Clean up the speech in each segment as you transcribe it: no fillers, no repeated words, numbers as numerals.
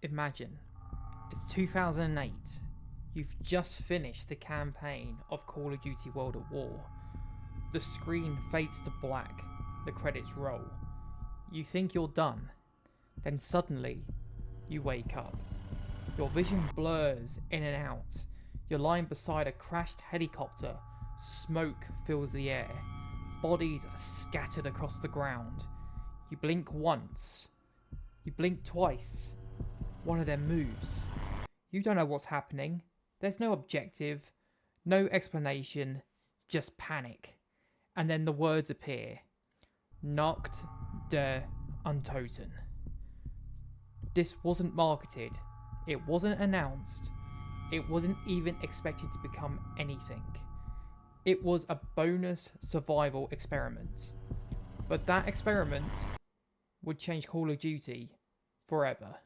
Imagine, it's 2008, you've just finished the campaign of Call of Duty World at War. The screen fades to black, the credits roll. You think you're done, then suddenly, you wake up. Your vision blurs in and out. You're lying beside a crashed helicopter, smoke fills the air, bodies are scattered across the ground. You blink once, you blink twice. One of them moves. You don't know what's happening. There's no objective, no explanation, just panic. And then the words appear. Nacht Der Untoten. This wasn't marketed. It wasn't announced. It wasn't even expected to become anything. It was a bonus survival experiment. But that experiment would change Call of Duty forever.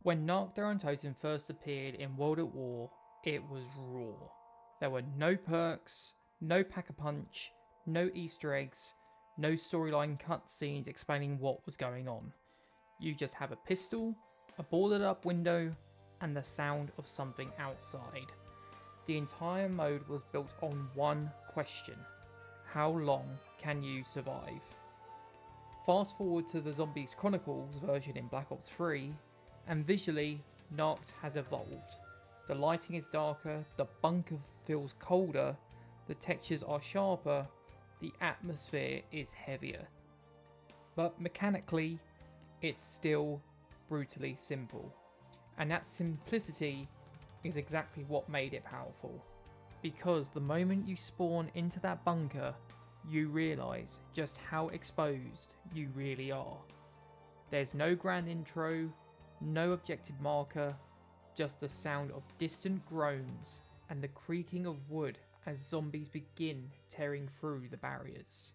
When Nacht Der Untoten first appeared in World at War, it was raw. There were no perks, no pack-a-punch, no Easter eggs, no storyline cutscenes explaining what was going on. You just have a pistol, a boarded up window, and the sound of something outside. The entire mode was built on one question: how long can you survive? Fast forward to the Zombies Chronicles version in Black Ops 3, and visually, Nacht has evolved. The lighting is darker, the bunker feels colder, the textures are sharper, the atmosphere is heavier. But mechanically, it's still brutally simple. And that simplicity is exactly what made it powerful. Because the moment you spawn into that bunker, you realise just how exposed you really are. There's no grand intro, no objective marker, just the sound of distant groans and the creaking of wood as zombies begin tearing through the barriers.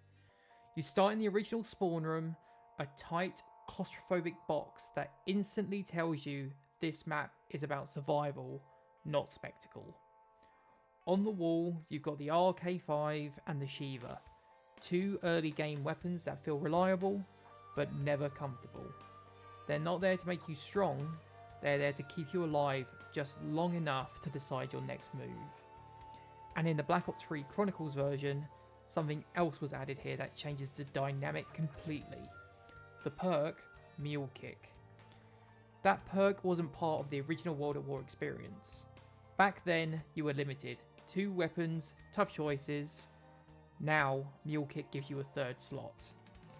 You start in the original spawn room, a tight, claustrophobic box that instantly tells you this map is about survival, not spectacle. On the wall, you've got the RK5 and the Shiva, two early game weapons that feel reliable, but never comfortable. They're not there to make you strong, they're there to keep you alive just long enough to decide your next move. And in the Black Ops 3 Chronicles version, something else was added here that changes the dynamic completely. The perk, Mule Kick. That perk wasn't part of the original World at War experience. Back then, you were limited. 2 weapons, tough choices. Now, Mule Kick gives you a third slot.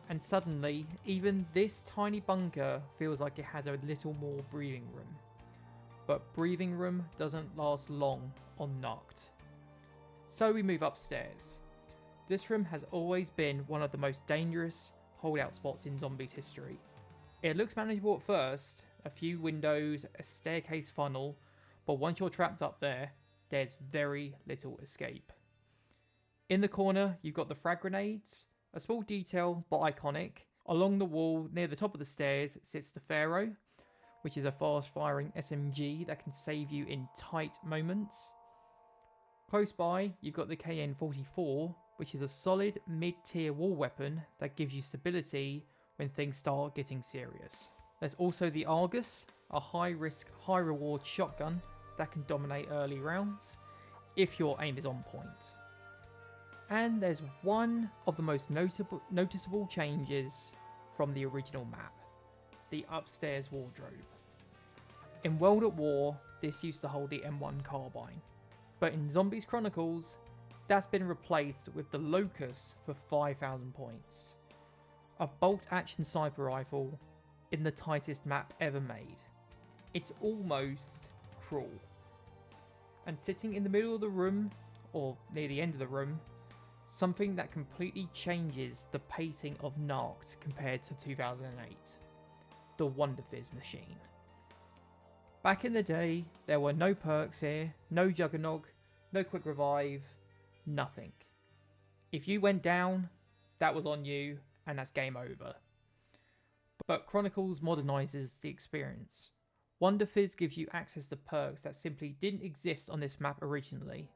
And suddenly, even this tiny bunker feels like it has a little more breathing room. But breathing room doesn't last long on Nacht. So we move upstairs. This room has always been one of the most dangerous holdout spots in Zombies history. It looks manageable at first, a few windows, a staircase funnel, but once you're trapped up there, there's very little escape. In the corner, you've got the frag grenades, a small detail but iconic. Along the wall near the top of the stairs sits the Pharaoh, which is a fast firing SMG that can save you in tight moments. Close by, you've got the KN-44, which is a solid mid-tier wall weapon that gives you stability when things start getting serious. There's also the Argus, a high-risk, high-reward shotgun that can dominate early rounds if your aim is on point. And there's one of the most noticeable changes from the original map, the upstairs wardrobe. In World at War, this used to hold the M1 carbine, but in Zombies Chronicles, that's been replaced with the Locus for 5,000 points. A bolt-action sniper rifle in the tightest map ever made. It's almost cruel. And sitting in the middle of the room, or near the end of the room, something that completely changes the pacing of Nacht compared to 2008. The Wunderfizz machine. Back in the day, there were no perks here, no Juggernog, no quick revive, nothing. If you went down, that was on you, and that's game over. But Chronicles modernises the experience. Wunderfizz gives you access to perks that simply didn't exist on this map originally,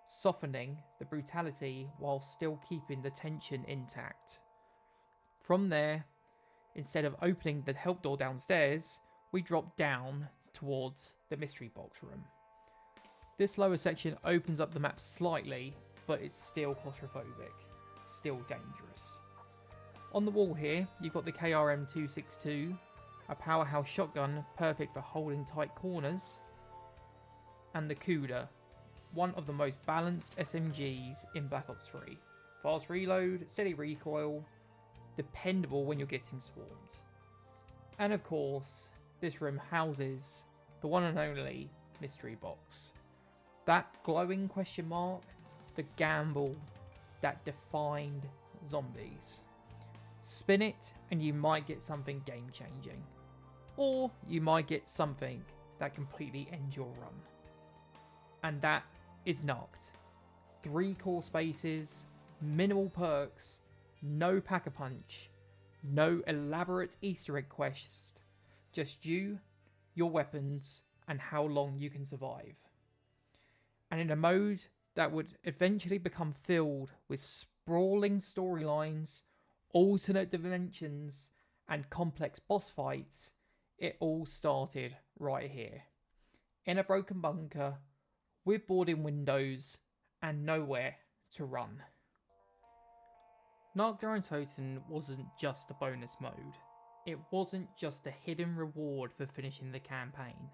softening the brutality while still keeping the tension intact. From there, instead of opening the help door downstairs, we drop down towards the mystery box room. This lower section opens up the map slightly, but it's still claustrophobic, still dangerous. On the wall here, you've got the KRM-262, a powerhouse shotgun perfect for holding tight corners, and the Kuda, one of the most balanced SMGs in Black Ops 3. Fast reload, steady recoil, dependable when you're getting swarmed. And of course, this room houses the one and only mystery box. That glowing question mark, the gamble that defined zombies. Spin it and you might get something game changing. Or you might get something that completely ends your run. And that is Nacht. 3 core spaces, minimal perks, no pack-a-punch, no elaborate Easter egg quest, just you, your weapons, and how long you can survive. And in a mode that would eventually become filled with sprawling storylines, alternate dimensions, and complex boss fights, it all started right here. In a broken bunker, with boarding windows, and nowhere to run. Nacht Der Untoten wasn't just a bonus mode. It wasn't just a hidden reward for finishing the campaign.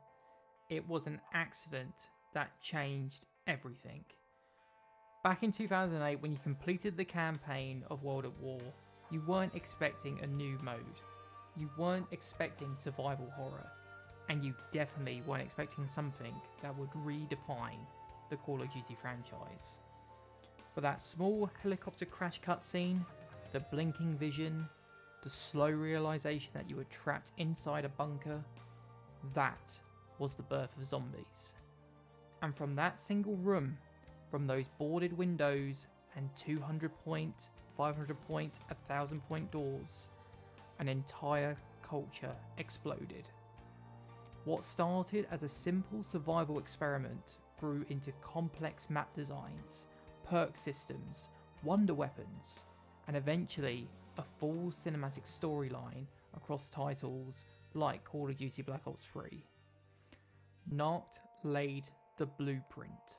It was an accident that changed everything. Back in 2008, when you completed the campaign of World at War, you weren't expecting a new mode. You weren't expecting survival horror. And you definitely weren't expecting something that would redefine the Call of Duty franchise. But that small helicopter crash cutscene, the blinking vision, the slow realization that you were trapped inside a bunker, that was the birth of Zombies. And from that single room, from those boarded windows and 200 point, 500 point, 1000 point doors, an entire culture exploded. What started as a simple survival experiment grew into complex map designs, perk systems, wonder weapons, and eventually a full cinematic storyline across titles like Call of Duty Black Ops 3. Nacht laid the blueprint.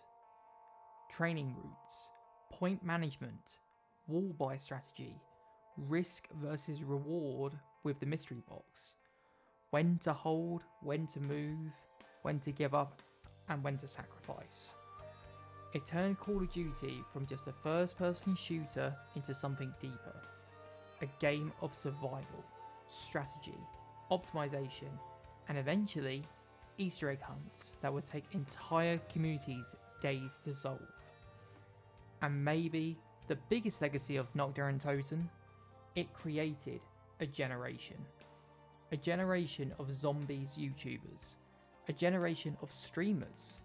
Training routes, point management, wall buy strategy, risk versus reward with the mystery box, when to hold, when to move, when to give up, and when to sacrifice. It turned Call of Duty from just a first-person shooter into something deeper. A game of survival, strategy, optimization, and eventually Easter egg hunts that would take entire communities days to solve. And maybe the biggest legacy of Nacht Der Untoten, it created a generation. A generation of zombies YouTubers, a generation of streamers,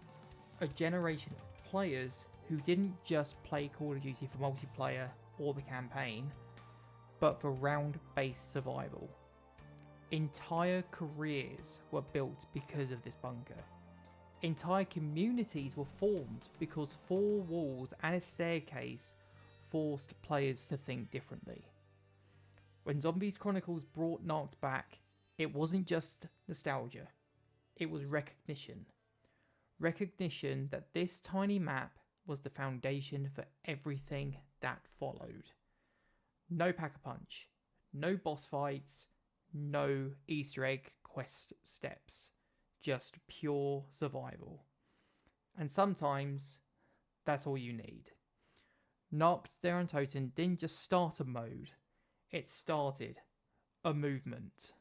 a generation of players who didn't just play Call of Duty for multiplayer or the campaign, but for round-based survival. Entire careers were built because of this bunker. Entire communities were formed because 4 walls and a staircase forced players to think differently. When Zombies Chronicles brought Nacht back, it wasn't just nostalgia, it was recognition. Recognition that this tiny map was the foundation for everything that followed. No pack-a-punch, no boss fights, no Easter egg quest steps, just pure survival. And sometimes, that's all you need. Nacht Der Untoten didn't just start a mode, it started a movement.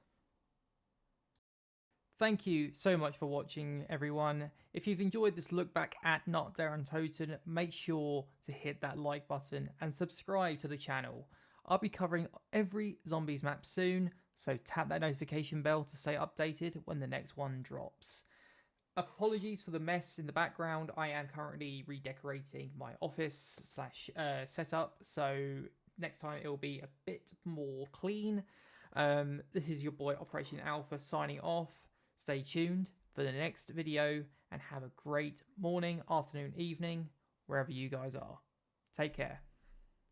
Thank you so much for watching, everyone. If you've enjoyed this look back at Nacht Der Untoten, make sure to hit that like button and subscribe to the channel. I'll be covering every Zombies map soon, so tap that notification bell to stay updated when the next one drops. Apologies for the mess in the background. I am currently redecorating my office / setup, so next time it will be a bit more clean. This is your boy Operation Alpha signing off. Stay tuned for the next video and have a great morning, afternoon, evening, wherever you guys are. Take care.